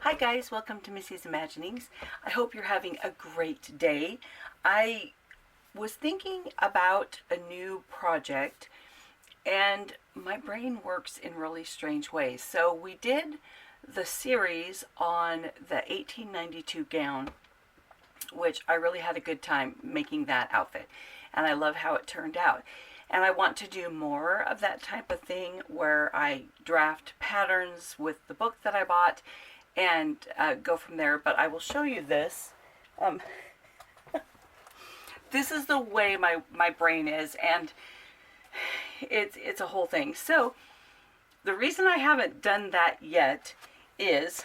Hi guys, welcome to Missy's Imaginings. I hope you're having a great day. I was thinking about a new project and my brain works in really strange ways. So we did the series on the 1892 gown, which I really had a good time making that outfit, and I love how it turned out. And I want to do more of that type of thing where I draft patterns with the book that I bought and go from there. But I will show you this. This is the way my brain is, and it's a whole thing. So the reason I haven't done that yet is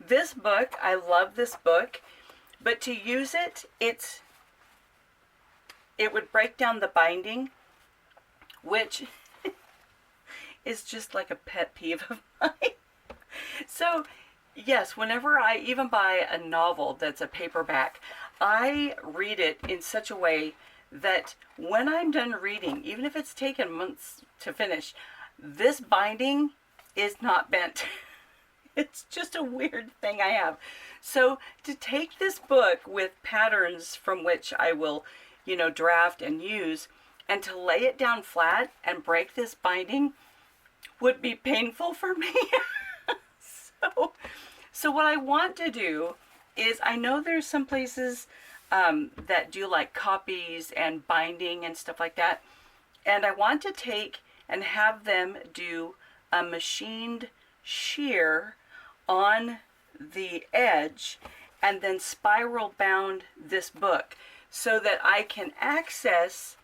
this book. I love this book, but to use it, it would break down the binding, which is just like a pet peeve of mine. So yes, whenever I even buy a novel that's a paperback, I read it in such a way that when I'm done reading, even if it's taken months to finish, this binding is not bent. It's just a weird thing I have. So to take this book with patterns from which I will, draft and use, and to lay it down flat and break this binding would be painful for me. So what I want to do is, I know there's some places that do like copies and binding and stuff like that, and I want to take and have them do a machined shear on the edge and then spiral bound this book so that I can access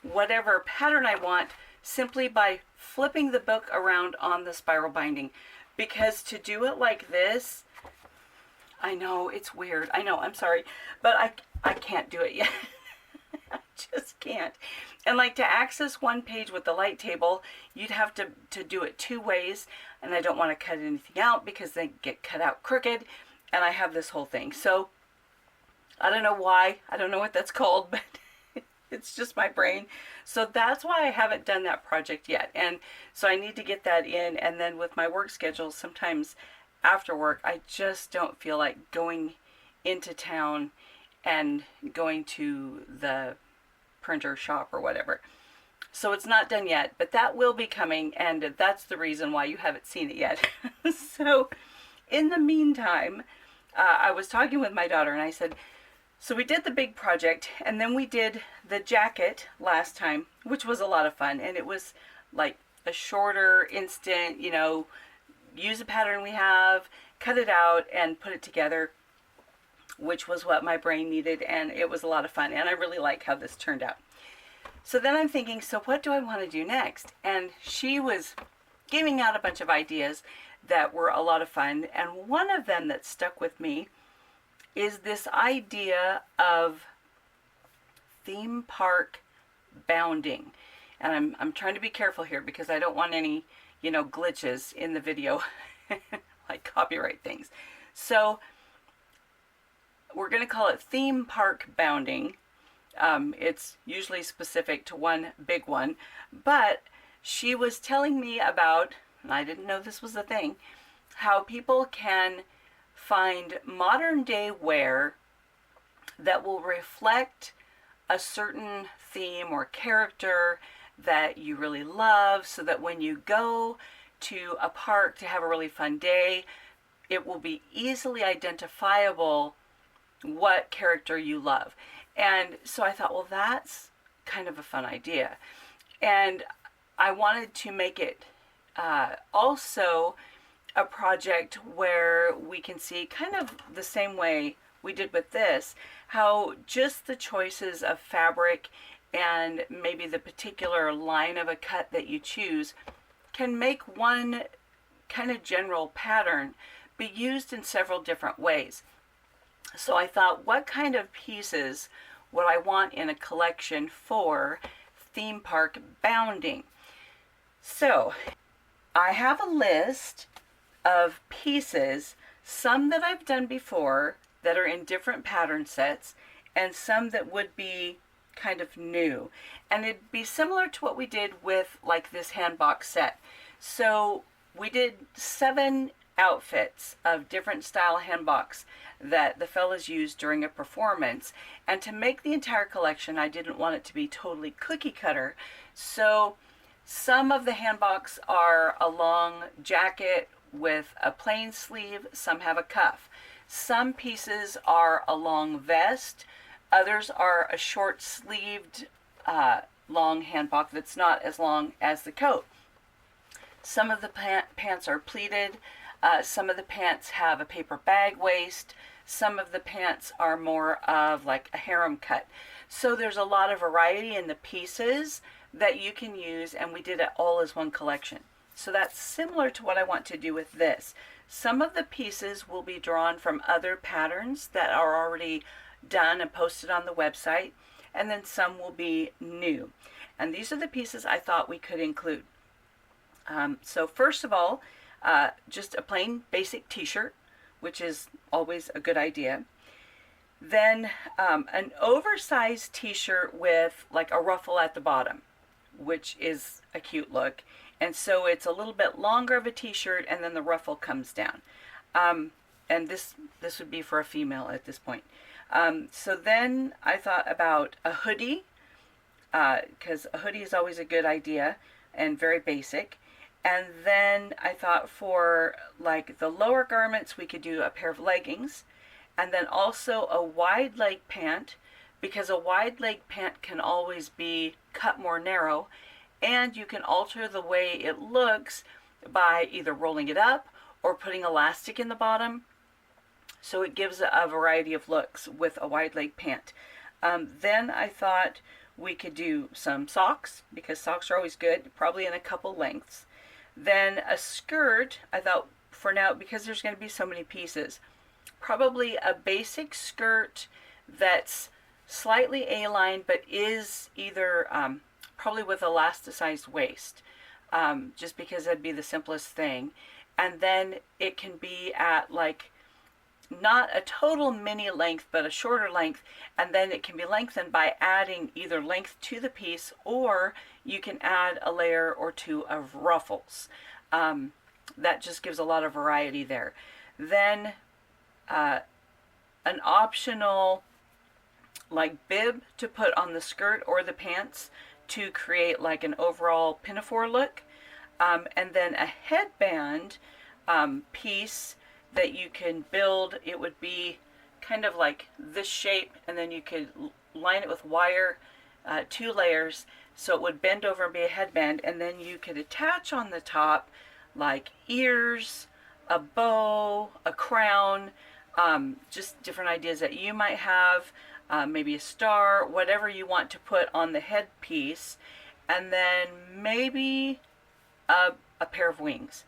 whatever pattern I want simply by flipping the book around on the spiral binding. Because to do it like this, I know it's weird. I know, I'm sorry, but I can't do it yet. I just can't. And like to access one page with the light table, you'd have to do it two ways, and I don't want to cut anything out because they get cut out crooked, and I have this whole thing. So I don't know why. I don't know what that's called, but it's just my brain. So that's why I haven't done that project yet. And so I need to get that in. And then with my work schedule, sometimes after work, I just don't feel like going into town and going to the printer shop or whatever. So it's not done yet, but that will be coming. And that's the reason why you haven't seen it yet. So in the meantime, I was talking with my daughter and I said, so we did the big project, and then we did the jacket last time, which was a lot of fun. And it was like a shorter, instant, use a pattern we have, cut it out, and put it together, which was what my brain needed. And it was a lot of fun. And I really like how this turned out. So then I'm thinking, so what do I want to do next? And she was giving out a bunch of ideas that were a lot of fun. And one of them that stuck with me is this idea of theme park bounding. And I'm trying to be careful here because I don't want any, glitches in the video, like copyright things. So we're going to call it theme park bounding. It's usually specific to one big one, but she was telling me about, and I didn't know this was a thing, how people can find modern day wear that will reflect a certain theme or character that you really love, so that when you go to a park to have a really fun day, it will be easily identifiable what character you love. And so I thought, well, that's kind of a fun idea. And I wanted to make it also a project where we can see, kind of the same way we did with this, how just the choices of fabric and maybe the particular line of a cut that you choose can make one kind of general pattern be used in several different ways. So I thought, what kind of pieces would I want in a collection for theme park bounding? So I have a list of pieces, some that I've done before that are in different pattern sets, and some that would be kind of new. And it'd be similar to what we did with like this hand box set. So we did 7 outfits of different style handbox that the fellas used during a performance. And to make the entire collection, I didn't want it to be totally cookie cutter. So some of the handbox are a long jacket with a plain sleeve, some have a cuff. Some pieces are a long vest, others are a short sleeved long handbox that's not as long as the coat. Some of the pants are pleated, some of the pants have a paper bag waist, some of the pants are more of like a harem cut. So there's a lot of variety in the pieces that you can use, and we did it all as one collection. So that's similar to what I want to do with this. Some of the pieces will be drawn from other patterns that are already done and posted on the website, and then some will be new. And these are the pieces I thought we could include. So first of all, just a plain basic t-shirt, which is always a good idea. Then an oversized t-shirt with like a ruffle at the bottom, which is a cute look. And so it's a little bit longer of a t-shirt, and then the ruffle comes down. And this would be for a female at this point. So then I thought about a hoodie, because a hoodie is always a good idea and very basic. And then I thought for like the lower garments, we could do a pair of leggings, and then also a wide leg pant, because a wide leg pant can always be cut more narrow, and you can alter the way it looks by either rolling it up or putting elastic in the bottom. So it gives a variety of looks with a wide leg pant. Then I thought we could do some socks, because socks are always good, probably in a couple lengths. Then a skirt, I thought for now, because there's going to be so many pieces, probably a basic skirt that's slightly A-line, but is either probably with elasticized waist, just because that'd be the simplest thing. And then it can be at like not a total mini length, but a shorter length, and then it can be lengthened by adding either length to the piece, or you can add a layer or two of ruffles. That just gives a lot of variety there. Then an optional like bib to put on the skirt or the pants to create like an overall pinafore look. And then a headband piece that you can build. It would be kind of like this shape, and then you could line it with wire, 2 layers, so it would bend over and be a headband, and then you could attach on the top like ears, a bow, a crown, just different ideas that you might have, maybe a star, whatever you want to put on the headpiece, and then maybe a pair of wings.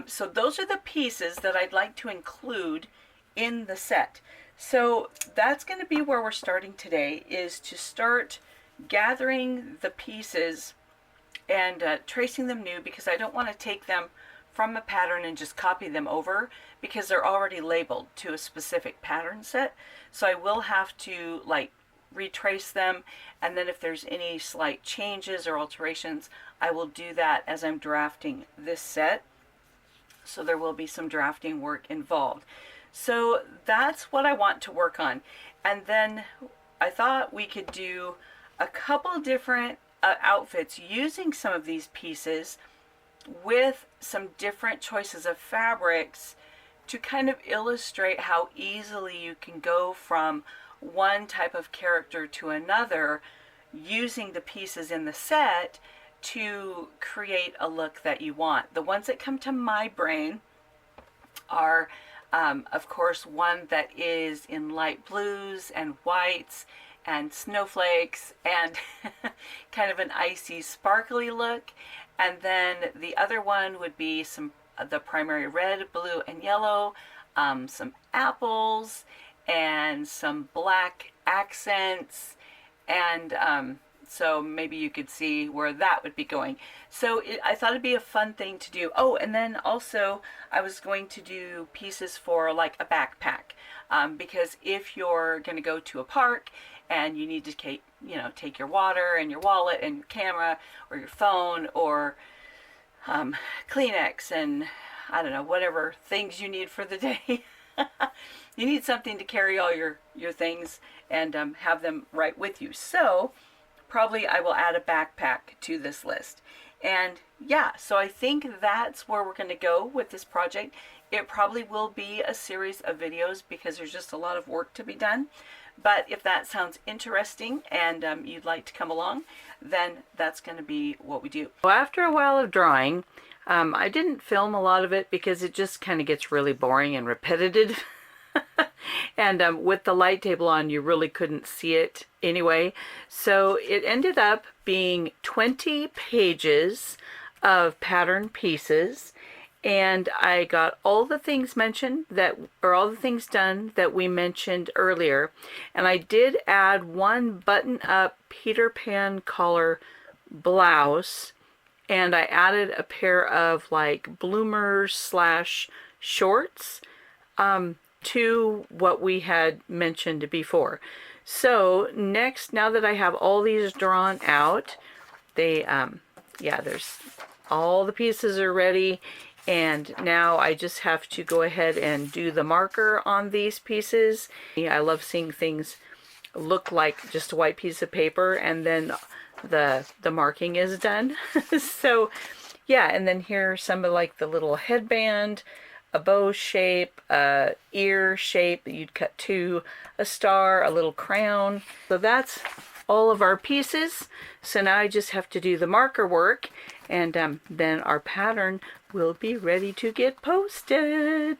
So those are the pieces that I'd like to include in the set. So that's going to be where we're starting today, is to start gathering the pieces and tracing them new, because I don't want to take them from a pattern and just copy them over, because they're already labeled to a specific pattern set. So I will have to like retrace them, and then if there's any slight changes or alterations, I will do that as I'm drafting this set. So there will be some drafting work involved. So that's what I want to work on. And then I thought we could do a couple different outfits using some of these pieces with some different choices of fabrics to kind of illustrate how easily you can go from one type of character to another using the pieces in the set to create a look that you want. The ones that come to my brain are, of course, one that is in light blues and whites and snowflakes and kind of an icy, sparkly look. And then the other one would be the primary red, blue, and yellow, some apples, and some black accents, and so maybe you could see where that would be going. So I thought it'd be a fun thing to do. Oh, and then also I was going to do pieces for like a backpack, because if you're going to go to a park and you need to take your water and your wallet and your camera or your phone or Kleenex and I don't know, whatever things you need for the day. You need something to carry all your things and have them right with you. So probably I will add a backpack to this list. And yeah, so I think that's where we're going to go with this project. It probably will be a series of videos because there's just a lot of work to be done. But if that sounds interesting and you'd like to come along, then that's going to be what we do. Well, after a while of drawing, I didn't film a lot of it because it just kind of gets really boring and repetitive. And with the light table on, you really couldn't see it anyway. So it ended up being 20 pages of pattern pieces. And I got all the things mentioned or all the things done that we mentioned earlier. And I did add one button-up Peter Pan collar blouse. And I added a pair of like bloomers / shorts to what we had mentioned before. So next, now that I have all these drawn out, there's all the pieces are ready. And now I just have to go ahead and do the marker on these pieces. I love seeing things look like just a white piece of paper and then the marking is done. So yeah, and then here are some of like the little headband, a bow shape, a ear shape that you'd cut to, a star, a little crown. So that's all of our pieces. So now I just have to do the marker work, and then our pattern will be ready to get posted.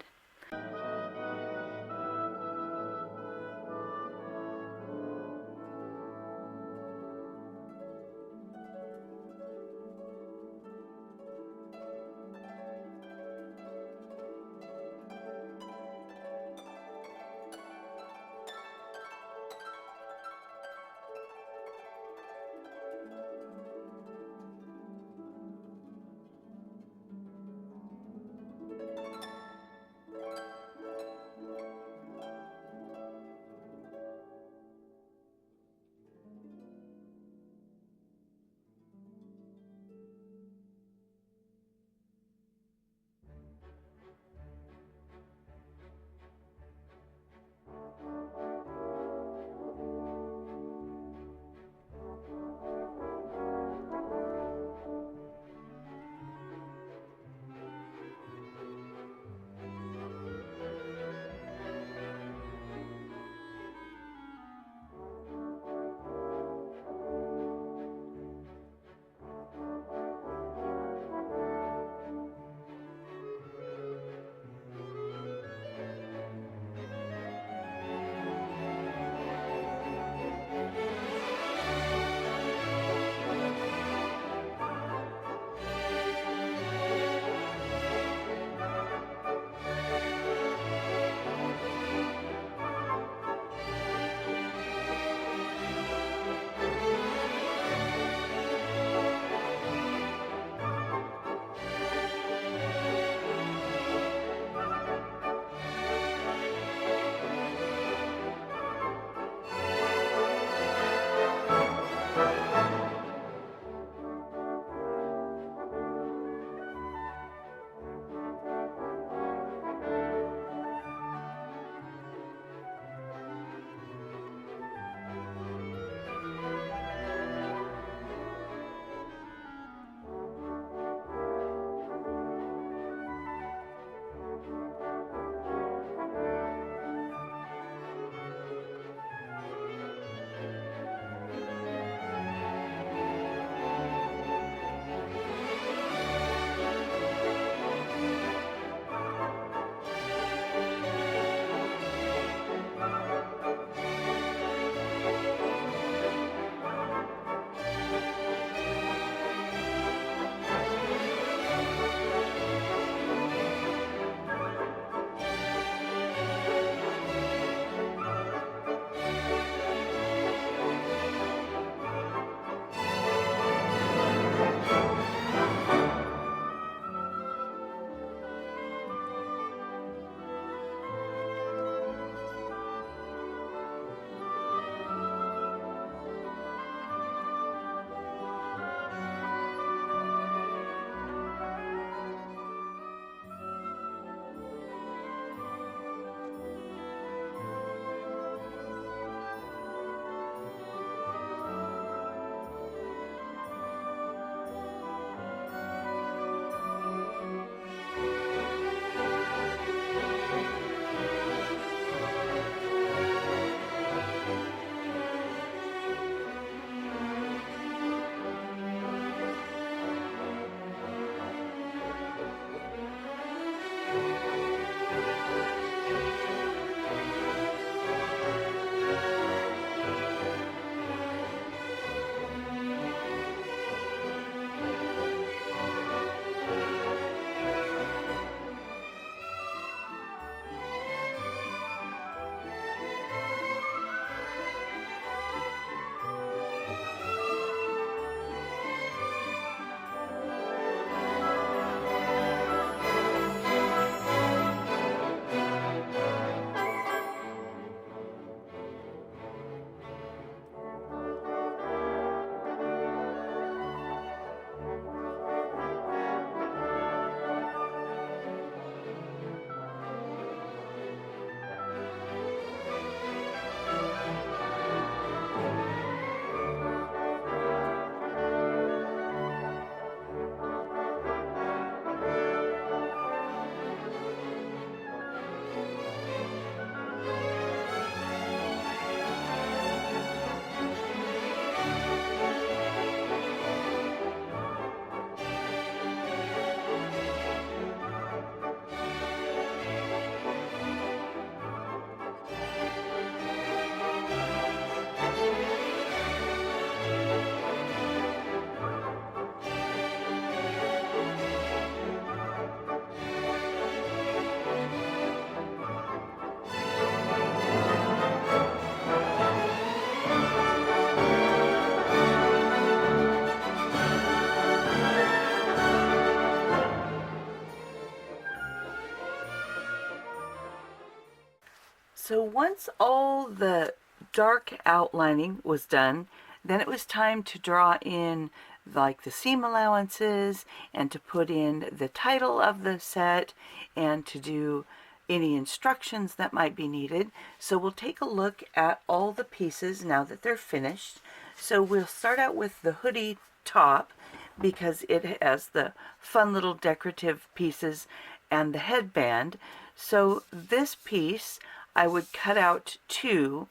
So once all the dark outlining was done, then it was time to draw in like the seam allowances and to put in the title of the set and to do any instructions that might be needed. So we'll take a look at all the pieces now that they're finished. So we'll start out with the hoodie top because it has the fun little decorative pieces and the headband. So this piece I would cut out two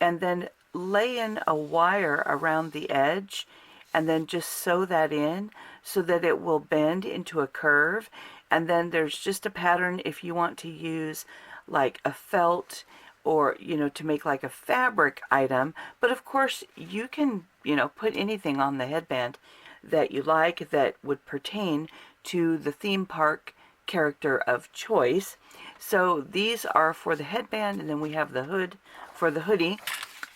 and then lay in a wire around the edge and then just sew that in so that it will bend into a curve. And then there's just a pattern if you want to use like a felt or, you know, to make like a fabric item. But of course you can, you know, put anything on the headband that you like that would pertain to the theme park character of choice. So these are for the headband, and then we have the hood for the hoodie.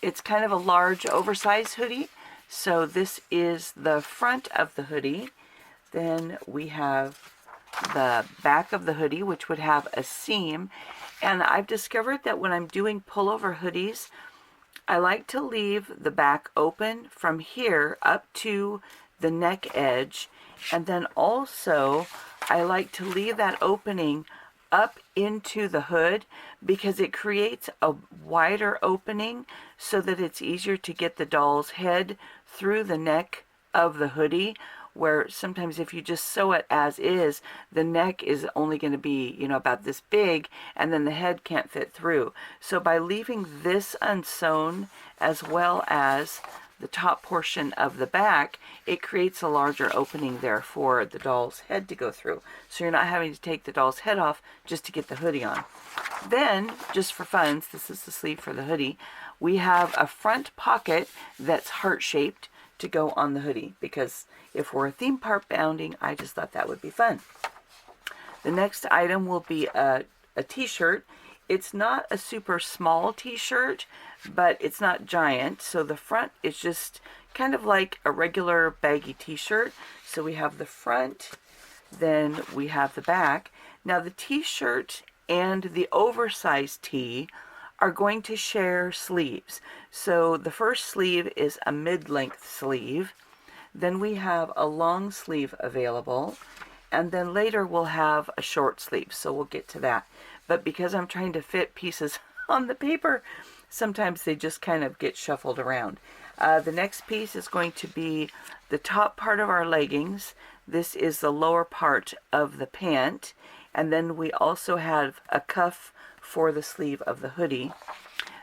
It's kind of a large oversized hoodie. So this is the front of the hoodie. Then we have the back of the hoodie, which would have a seam. And I've discovered that when I'm doing pullover hoodies, I like to leave the back open from here up to the neck edge. And then also I like to leave that opening up into the hood because it creates a wider opening so that it's easier to get the doll's head through the neck of the hoodie, where sometimes if you just sew it as is, the neck is only going to be, you know, about this big, and then the head can't fit through. So by leaving this unsewn as well as the top portion of the back, it creates a larger opening there for the doll's head to go through. So you're not having to take the doll's head off just to get the hoodie on. Then, just for fun, this is the sleeve for the hoodie, we have a front pocket that's heart-shaped to go on the hoodie, because if we're a theme park bounding, I just thought that would be fun. The next item will be a t-shirt. It's not a super small t-shirt, but it's not giant. So the front is just kind of like a regular baggy t-shirt. So we have the front, then we have the back. Now the t-shirt and the oversized tee are going to share sleeves. So the first sleeve is a mid-length sleeve. Then we have a long sleeve available. And then later we'll have a short sleeve. So we'll get to that. But because I'm trying to fit pieces on the paper, sometimes they just kind of get shuffled around. The next piece is going to be the top part of our leggings. This is the lower part of the pant. And then we also have a cuff for the sleeve of the hoodie.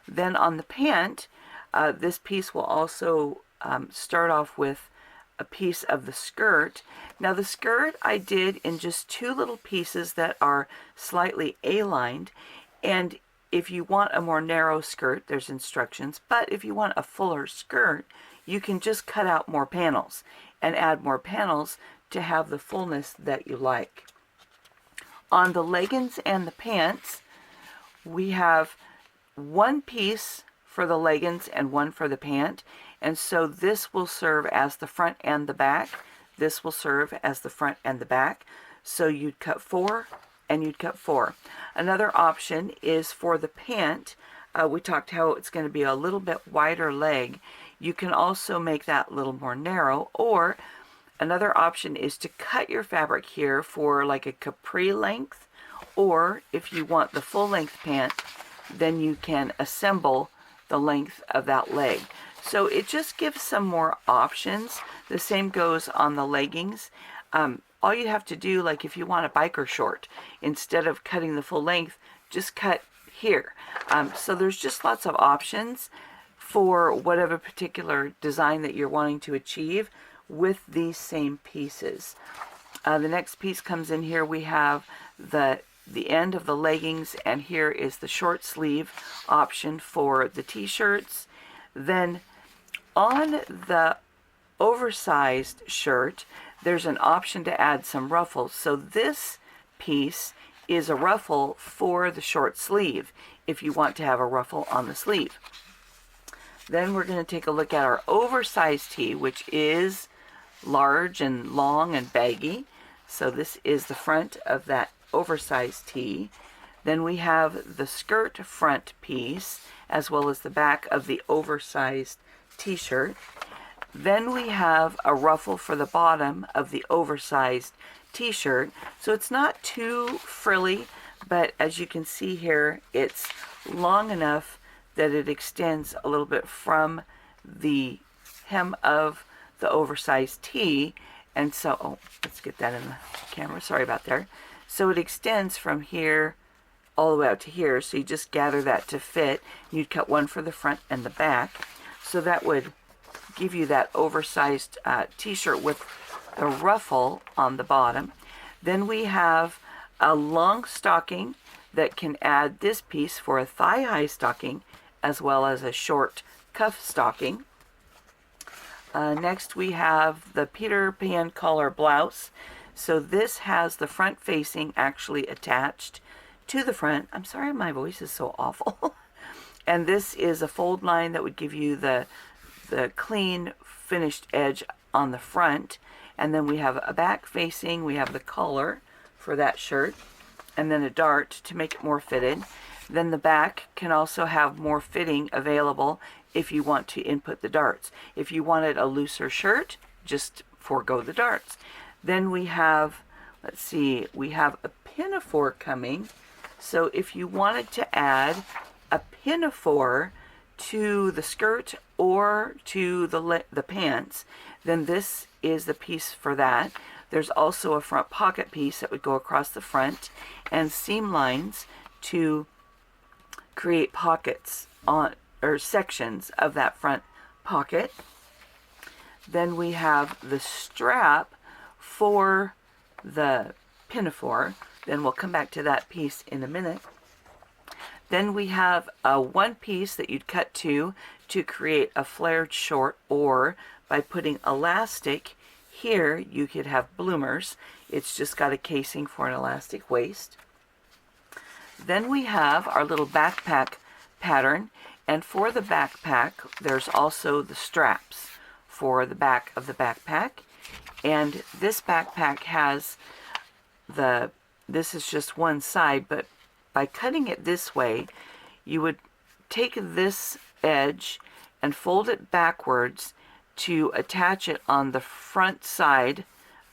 Then on the pant, this piece will also start off with a piece of the skirt. Now the skirt I did in just two little pieces that are slightly A-lined, and if you want a more narrow skirt, there's instructions, but if you want a fuller skirt, you can just cut out more panels and add more panels to have the fullness that you like. On the leggings and the pants, we have one piece for the leggings and one for the pant. And so this will serve as the front and the back. This will serve as the front and the back. So you'd cut 4 and you'd cut 4. Another option is for the pant. We talked how it's going to be a little bit wider leg. You can also make that a little more narrow, or another option is to cut your fabric here for like a capri length, or if you want the full length pant, then you can assemble the length of that leg. So it just gives some more options. The same goes on the leggings. All you have to do, like if you want a biker short, instead of cutting the full length, just cut here. So there's just lots of options for whatever particular design that you're wanting to achieve with these same pieces. The next piece comes in here. We have the end of the leggings, and here is the short sleeve option for the t-shirts. Then on the oversized shirt, there's an option to add some ruffles. So this piece is a ruffle for the short sleeve if you want to have a ruffle on the sleeve. Then we're going to take a look at our oversized tee, which is large and long and baggy. So this is the front of that oversized tee. Then we have the skirt front piece, as well as the back of the oversized t-shirt. Then we have a ruffle for the bottom of the oversized t-shirt. So it's not too frilly, but as you can see here, it's long enough that it extends a little bit from the hem of the oversized tee. And so, oh, let's get that in the camera. Sorry about there. So it extends from here all the way out to here. So you just gather that to fit. You'd cut one for the front and the back. So that would give you that oversized t-shirt with the ruffle on the bottom. Then we have a long stocking that can add this piece for a thigh-high stocking, as well as a short cuff stocking. Next we have the Peter Pan collar blouse. So this has the front facing actually attached to the front. I'm sorry, my voice is so awful. And this is a fold line that would give you the clean finished edge on the front. And then we have a back facing, we have the collar for that shirt, and then a dart to make it more fitted. Then the back can also have more fitting available if you want to input the darts. If you wanted a looser shirt, just forego the darts. Then we have, let's see, we have a pinafore coming. So if you wanted to add a pinafore to the skirt or to the pants, then this is the piece for that. There's also a front pocket piece that would go across the front, and seam lines to create pockets on, or sections of that front pocket. Then we have the strap for the pinafore. Then we'll come back to that piece in a minute. Then we have a one piece that you'd cut to create a flared short, or by putting elastic here, you could have bloomers. It's just got a casing for an elastic waist. Then we have our little backpack pattern, and for the backpack, there's also the straps for the back of the backpack. And this backpack has this is just one side, but by cutting it this way, you would take this edge and fold it backwards to attach it on the front side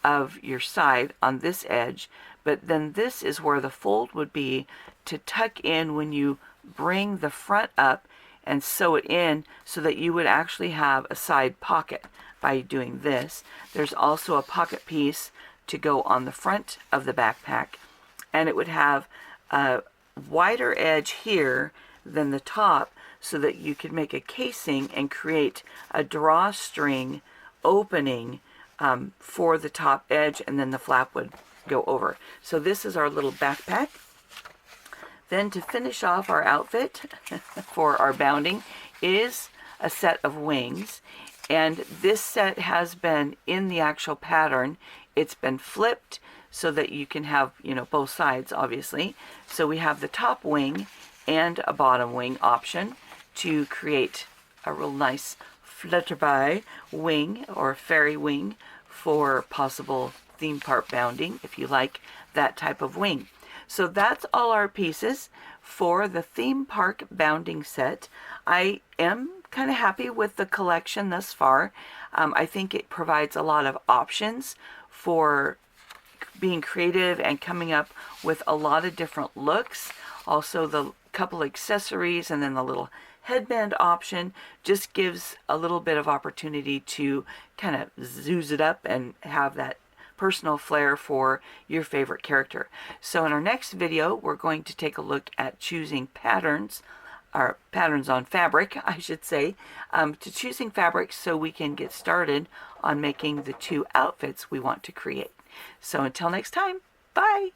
of your side on this edge. But then this is where the fold would be to tuck in when you bring the front up and sew it in, so that you would actually have a side pocket by doing this. There's also a pocket piece to go on the front of the backpack, and it would have a wider edge here than the top, so that you could make a casing and create a drawstring opening for the top edge, and then the flap would go over. So this is our little backpack. Then to finish off our outfit for our bounding is a set of wings. And this set has been in the actual pattern. It's been flipped so that you can have, you know, both sides, obviously. So we have the top wing and a bottom wing option to create a real nice flutterby wing or fairy wing for possible theme park bounding, if you like that type of wing. So that's all our pieces for the theme park bounding set. I am kind of happy with the collection thus far. I think it provides a lot of options for being creative and coming up with a lot of different looks. Also, the couple accessories and then the little headband option just gives a little bit of opportunity to kind of zhuzh it up and have that personal flair for your favorite character. So in our next video, we're going to take a look at choosing patterns, or patterns on fabric, I should say, to choosing fabrics so we can get started on making the two outfits we want to create. So until next time, bye!